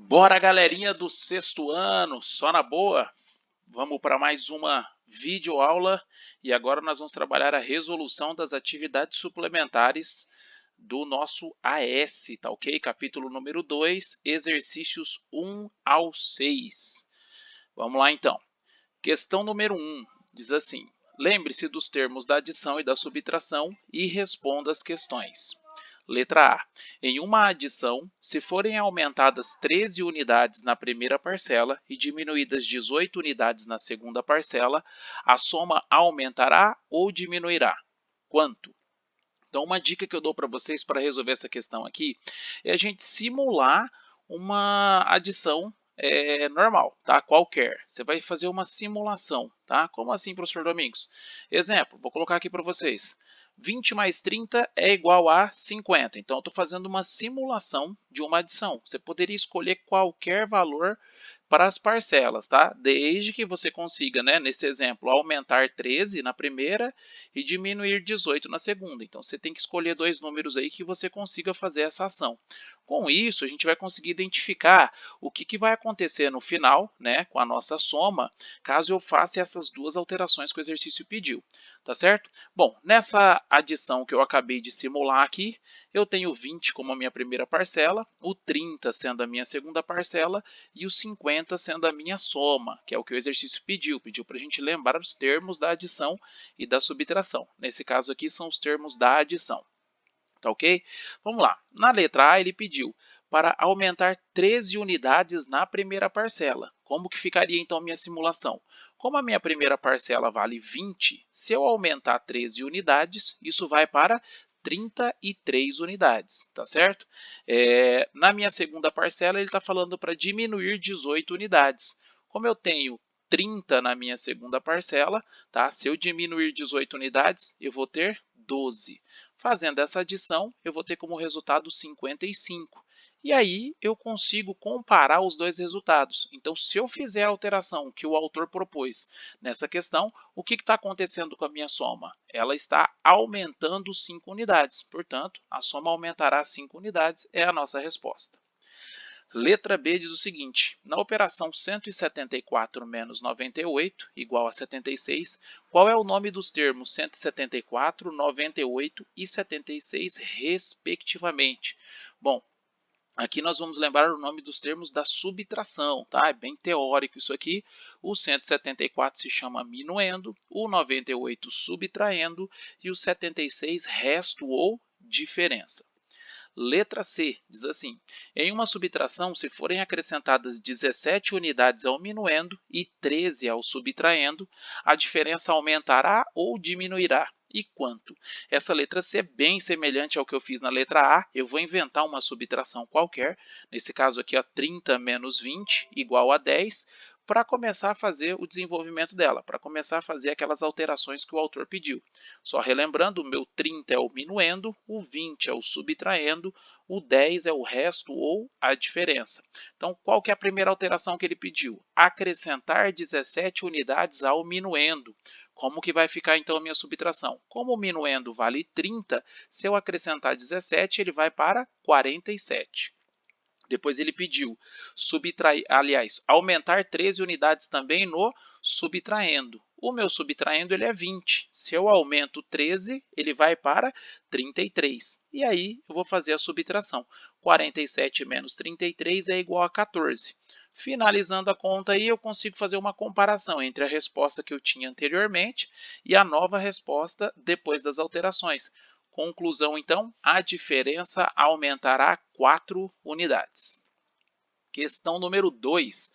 Bora, galerinha do sexto ano, só na boa? Vamos para mais uma videoaula e agora nós vamos trabalhar a resolução das atividades suplementares do nosso AS, tá ok? Capítulo número 2, exercícios 1 ao 6. Vamos lá então. Questão número 1 diz assim: lembre-se dos termos da adição e da subtração e responda as questões. Letra A. Em uma adição, se forem aumentadas 13 unidades na primeira parcela e diminuídas 18 unidades na segunda parcela, a soma aumentará ou diminuirá? Quanto? Então, uma dica que eu dou para vocês para resolver essa questão aqui é a gente simular uma adição normal, tá? Qualquer. Você vai fazer uma simulação, tá? Como assim, professor Domingos? Exemplo, vou colocar aqui para vocês. 20 mais 30 é igual a 50. Então, eu estou fazendo uma simulação de uma adição. Você poderia escolher qualquer valor para as parcelas, tá? Desde que você consiga, né, nesse exemplo, aumentar 13 na primeira e diminuir 18 na segunda. Então, você tem que escolher dois números aí que você consiga fazer essa ação. Com isso, a gente vai conseguir identificar o que vai acontecer no final, né, com a nossa soma, caso eu faça essas duas alterações que o exercício pediu, tá certo? Bom, nessa adição que eu acabei de simular aqui, eu tenho 20 como a minha primeira parcela, o 30 sendo a minha segunda parcela e o 50 sendo a minha soma, que é o que o exercício pediu. Pediu para a gente lembrar os termos da adição e da subtração. Nesse caso aqui são os termos da adição. Tá ok? Vamos lá. Na letra A ele pediu para aumentar 13 unidades na primeira parcela. Como que ficaria então a minha simulação? Como a minha primeira parcela vale 20, se eu aumentar 13 unidades, isso vai para 33 unidades, tá certo? Na minha segunda parcela, ele está falando para diminuir 18 unidades. Como eu tenho 30 na minha segunda parcela, tá? Se eu diminuir 18 unidades, eu vou ter 12. Fazendo essa adição, eu vou ter como resultado 55. E aí eu consigo comparar os dois resultados. Então, se eu fizer a alteração que o autor propôs nessa questão, o que está acontecendo com a minha soma? Ela está aumentando 5 unidades. Portanto, a soma aumentará 5 unidades, é a nossa resposta. Letra B diz o seguinte: na operação 174 menos 98 igual a 76, qual é o nome dos termos 174, 98 e 76, respectivamente? Bom, aqui nós vamos lembrar o nome dos termos da subtração, tá? É bem teórico isso aqui. O 174 se chama minuendo, o 98 subtraindo e o 76 resto ou diferença. Letra C diz assim: em uma subtração, se forem acrescentadas 17 unidades ao minuendo e 13 ao subtraindo, a diferença aumentará ou diminuirá? E quanto? Essa letra C é bem semelhante ao que eu fiz na letra A. Eu vou inventar uma subtração qualquer, nesse caso aqui, 30 menos 20 igual a 10, para começar a fazer o desenvolvimento dela, para começar a fazer aquelas alterações que o autor pediu. Só relembrando, o meu 30 é o minuendo, o 20 é o subtraindo, o 10 é o resto ou a diferença. Então, qual que é a primeira alteração que ele pediu? Acrescentar 17 unidades ao minuendo. Como que vai ficar então a minha subtração? Como o minuendo vale 30, se eu acrescentar 17, ele vai para 47. Depois ele pediu aumentar 13 unidades também no subtraindo. O meu subtraindo ele é 20. Se eu aumento 13, ele vai para 33. E aí eu vou fazer a subtração. 47 menos 33 é igual a 14. Finalizando a conta aí, eu consigo fazer uma comparação entre a resposta que eu tinha anteriormente e a nova resposta depois das alterações. Conclusão, então, a diferença aumentará 4 unidades. Questão número 2.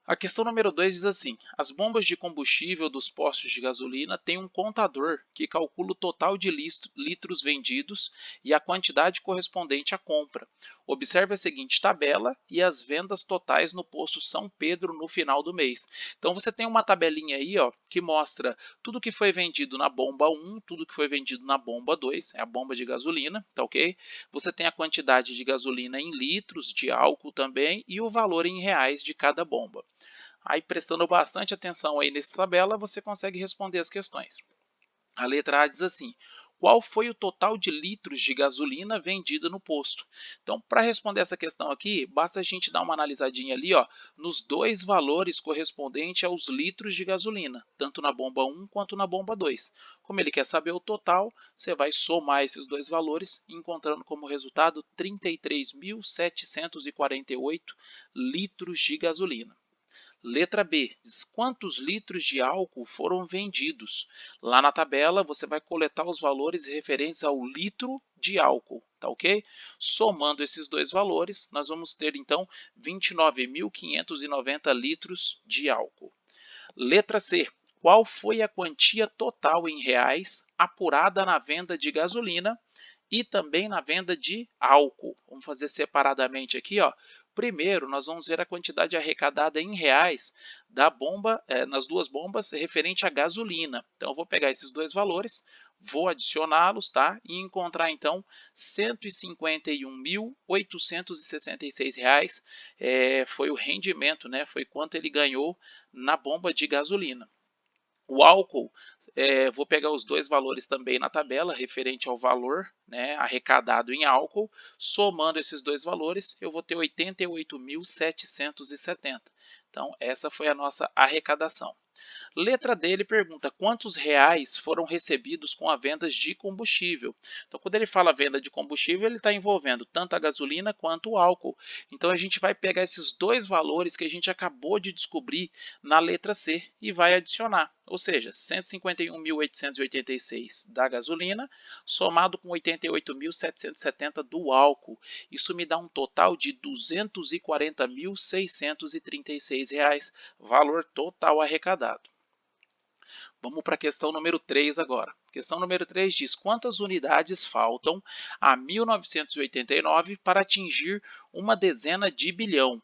A questão número 2 diz assim: as bombas de combustível dos postos de gasolina têm um contador que calcula o total de litros vendidos e a quantidade correspondente à compra. Observe a seguinte tabela e as vendas totais no posto São Pedro no final do mês. Então você tem uma tabelinha aí, ó, que mostra tudo que foi vendido na bomba 1, tudo que foi vendido na bomba 2, é a bomba de gasolina, tá ok? Você tem a quantidade de gasolina em litros, de álcool também e o valor em reais de cada bomba. Aí, prestando bastante atenção aí nessa tabela, você consegue responder as questões. A letra A diz assim: qual foi o total de litros de gasolina vendida no posto. Então, para responder essa questão aqui, basta a gente dar uma analisadinha ali, ó, nos dois valores correspondentes aos litros de gasolina, tanto na bomba 1 quanto na bomba 2. Como ele quer saber o total, você vai somar esses dois valores, encontrando como resultado 33.748 litros de gasolina. Letra B, diz quantos litros de álcool foram vendidos. Lá na tabela você vai coletar os valores referentes ao litro de álcool, tá ok? Somando esses dois valores, nós vamos ter então 29.590 litros de álcool. Letra C, qual foi a quantia total em reais apurada na venda de gasolina e também na venda de álcool? Vamos fazer separadamente aqui, ó. Primeiro, nós vamos ver a quantidade arrecadada em reais da bomba, nas duas bombas referente à gasolina. Então, eu vou pegar esses dois valores, vou adicioná-los, tá? E encontrar, então, R$ 151.866 foi o rendimento, né? Foi quanto ele ganhou na bomba de gasolina. O álcool, vou pegar os dois valores também na tabela, referente ao valor, né, arrecadado em álcool. Somando esses dois valores, eu vou ter 88.770. Então, essa foi a nossa arrecadação. Letra D, ele pergunta quantos reais foram recebidos com a venda de combustível. Então, quando ele fala venda de combustível, ele está envolvendo tanto a gasolina quanto o álcool. Então, a gente vai pegar esses dois valores que a gente acabou de descobrir na letra C e vai adicionar. Ou seja, 151.886 da gasolina, somado com 88.770 do álcool. Isso me dá um total de R$ 240.636, valor total arrecadado. Vamos para a questão número 3 agora. Questão número 3 diz quantas unidades faltam a 1989 para atingir uma dezena de bilhão.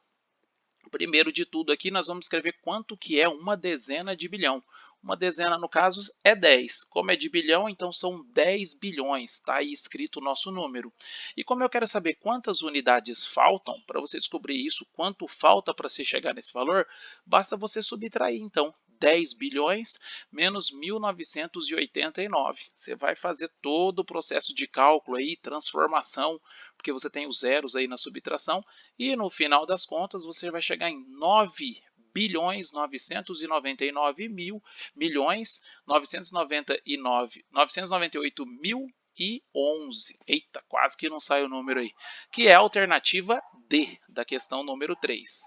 Primeiro de tudo aqui nós vamos escrever quanto que é uma dezena de bilhão. Uma dezena, no caso, é 10. Como é de bilhão, então são 10 bilhões. Está aí escrito o nosso número. E como eu quero saber quantas unidades faltam, para você descobrir isso, quanto falta para se chegar nesse valor, basta você subtrair, então, 10 bilhões menos 1989. Você vai fazer todo o processo de cálculo aí, transformação, porque você tem os zeros aí na subtração, e no final das contas você vai chegar em 9 bilhões 999 mil milhões 998 mil e 11. Eita, quase que não sai o número aí. Que é a alternativa D da questão número 3.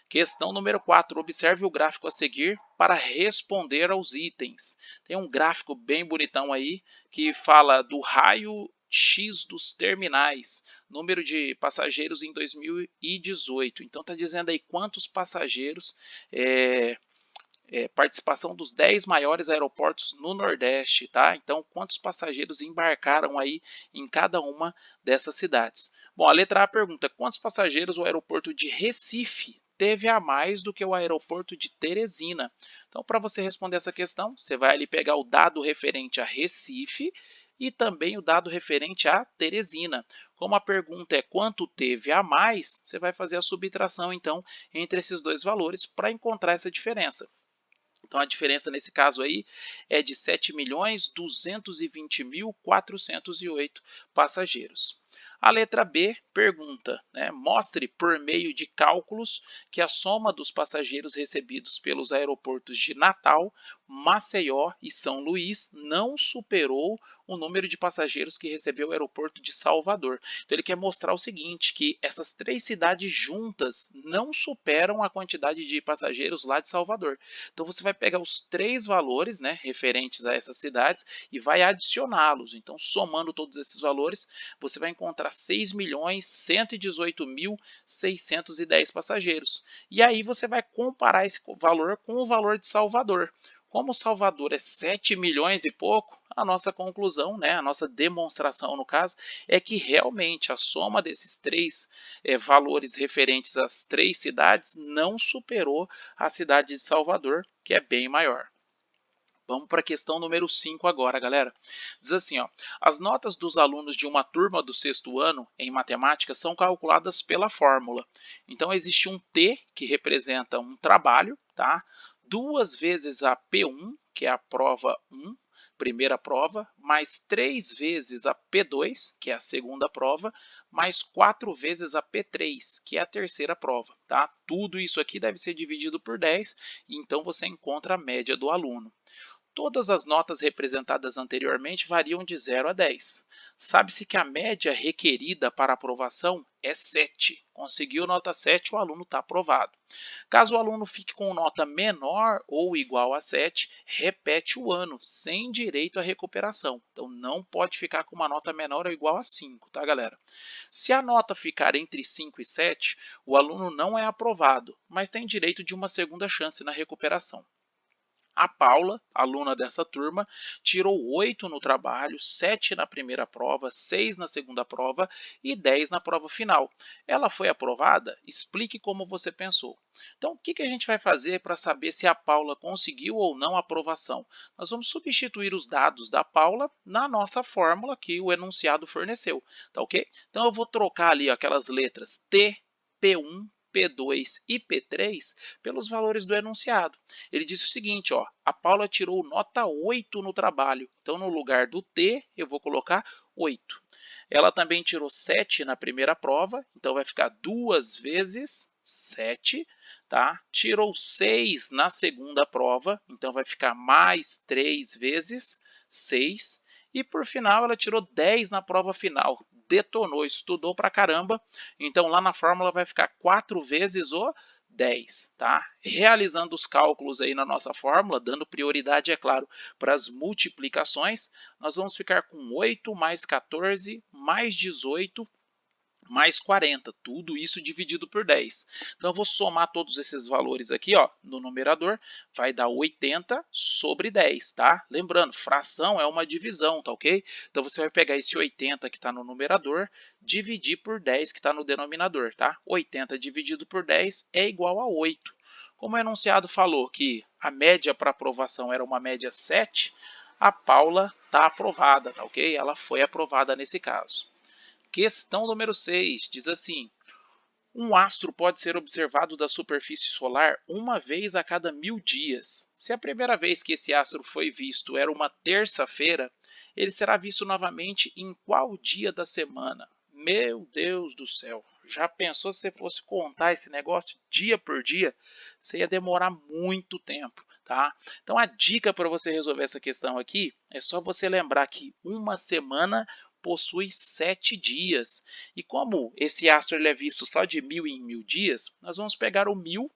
Questão número 4. Observe o gráfico a seguir para responder aos itens. Tem um gráfico bem bonitão aí que fala do raio X dos terminais, número de passageiros em 2018. Então está dizendo aí quantos passageiros, participação dos 10 maiores aeroportos no Nordeste, tá? Então quantos passageiros embarcaram aí em cada uma dessas cidades. Bom, a letra A pergunta quantos passageiros o aeroporto de Recife teve a mais do que o aeroporto de Teresina. Então, para você responder essa questão, você vai ali pegar o dado referente a Recife e também o dado referente a Teresina. Como a pergunta é quanto teve a mais, você vai fazer a subtração, então, entre esses dois valores para encontrar essa diferença. Então, a diferença nesse caso aí é de 7.220.408 passageiros. A letra B pergunta, mostre por meio de cálculos que a soma dos passageiros recebidos pelos aeroportos de Natal, Maceió e São Luís não superou o número de passageiros que recebeu o aeroporto de Salvador. Então ele quer mostrar o seguinte, que essas três cidades juntas não superam a quantidade de passageiros lá de Salvador. Então você vai pegar os três valores, referentes a essas cidades e vai adicioná-los. Então somando todos esses valores, você vai encontrar 6.118.610 passageiros. E aí você vai comparar esse valor com o valor de Salvador. Como Salvador é 7 milhões e pouco, a nossa conclusão, a nossa demonstração no caso, é que realmente a soma desses três valores referentes às três cidades não superou a cidade de Salvador, que é bem maior. Vamos para a questão número 5 agora, galera. Diz assim, ó, as notas dos alunos de uma turma do sexto ano em matemática são calculadas pela fórmula. Então, existe um T, que representa um trabalho, tá? 2 vezes a P1, que é a prova 1, primeira prova, mais 3 vezes a P2, que é a segunda prova, mais 4 vezes a P3, que é a terceira prova, tá? Tudo isso aqui deve ser dividido por 10, então você encontra a média do aluno. Todas as notas representadas anteriormente variam de 0 a 10. Sabe-se que a média requerida para aprovação é 7. Conseguiu nota 7, o aluno está aprovado. Caso o aluno fique com nota menor ou igual a 7, repete o ano, sem direito à recuperação. Então, não pode ficar com uma nota menor ou igual a 5, tá, galera? Se a nota ficar entre 5 e 7, o aluno não é aprovado, mas tem direito de uma segunda chance na recuperação. A Paula, aluna dessa turma, tirou 8 no trabalho, 7 na primeira prova, 6 na segunda prova e 10 na prova final. Ela foi aprovada? Explique como você pensou. Então, o que a gente vai fazer para saber se a Paula conseguiu ou não a aprovação? Nós vamos substituir os dados da Paula na nossa fórmula que o enunciado forneceu, tá ok? Então, eu vou trocar ali aquelas letras T, P1, P2 e P3 pelos valores do enunciado. Ele disse o seguinte, ó, a Paula tirou nota 8 no trabalho, então no lugar do T eu vou colocar 8. Ela também tirou 7 na primeira prova, então vai ficar 2 vezes 7, tá? Tirou 6 na segunda prova, então vai ficar mais 3 vezes 6. E por final ela tirou 10 na prova final, detonou, estudou pra caramba, então lá na fórmula vai ficar 4 vezes o 10, tá? Realizando os cálculos aí na nossa fórmula, dando prioridade, é claro, para as multiplicações, nós vamos ficar com 8 mais 14 mais 18 mais 40, tudo isso dividido por 10. Então, eu vou somar todos esses valores aqui, ó, no numerador, vai dar 80 sobre 10, tá? Lembrando, fração é uma divisão, tá ok? Então, você vai pegar esse 80 que está no numerador, dividir por 10 que está no denominador, tá? 80 dividido por 10 é igual a 8. Como o enunciado falou que a média para aprovação era uma média 7, a Paula está aprovada, tá ok? Ela foi aprovada nesse caso. Questão número 6 diz assim: um astro pode ser observado da superfície solar uma vez a cada 1000 dias. Se a primeira vez que esse astro foi visto era uma terça-feira, ele será visto novamente em qual dia da semana? Meu Deus do céu! Já pensou se você fosse contar esse negócio dia por dia? Você ia demorar muito tempo, tá? Então a dica para você resolver essa questão aqui é só você lembrar que uma semana possui 7 dias. E como esse astro ele é visto só de 1000 em 1000 dias, nós vamos pegar o 1000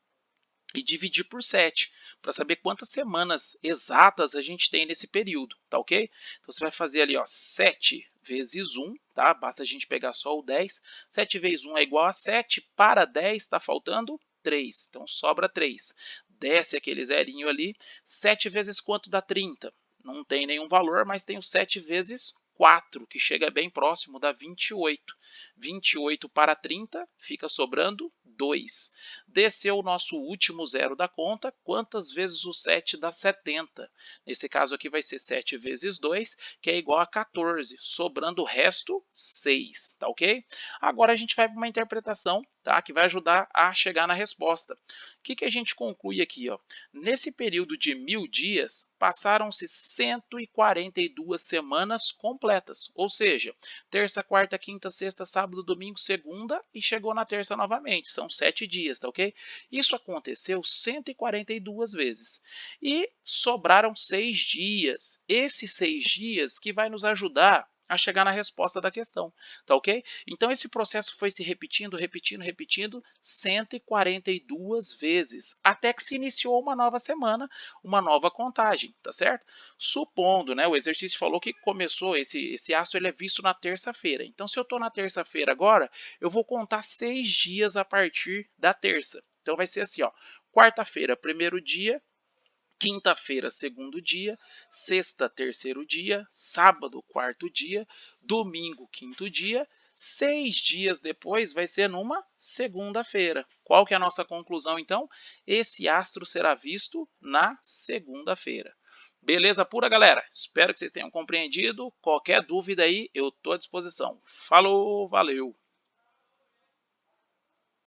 e dividir por 7, para saber quantas semanas exatas a gente tem nesse período, tá ok? Então você vai fazer ali, ó, 7 vezes 1, tá? Basta a gente pegar só o 10. 7 vezes 1 é igual a 7, para 10 está faltando 3, então sobra 3. Desce aquele zerinho ali, 7 vezes quanto dá 30? Não tem nenhum valor, mas tem o 7 vezes 4, que chega bem próximo, dá 28. 28 para 30, fica sobrando 2. Desceu o nosso último zero da conta, quantas vezes o 7 dá 70? Nesse caso aqui vai ser 7 vezes 2, que é igual a 14, sobrando o resto 6, tá ok? Agora a gente vai para uma interpretação, tá, que vai ajudar a chegar na resposta. O que a gente conclui aqui? Ó? Nesse período de 1000 dias, passaram-se 142 semanas completas, ou seja, terça, quarta, quinta, sexta, sábado, domingo, segunda e chegou na terça novamente. São 7 dias, tá ok? Isso aconteceu 142 vezes. E sobraram 6 dias. Esses 6 dias que vai nos ajudar a chegar na resposta da questão, tá ok? Então esse processo foi se repetindo, repetindo, repetindo 142 vezes, até que se iniciou uma nova semana, uma nova contagem, tá certo? Supondo, né, o exercício falou que começou, esse astro ele é visto na terça-feira. Então se eu estou na terça-feira agora, eu vou contar 6 dias a partir da terça. Então vai ser assim, ó, quarta-feira, primeiro dia, quinta-feira, segundo dia, sexta, terceiro dia, sábado, quarto dia, domingo, quinto dia, 6 dias depois vai ser numa segunda-feira. Qual que é a nossa conclusão, então? Esse astro será visto na segunda-feira. Beleza pura, galera? Espero que vocês tenham compreendido. Qualquer dúvida aí, eu estou à disposição. Falou, valeu!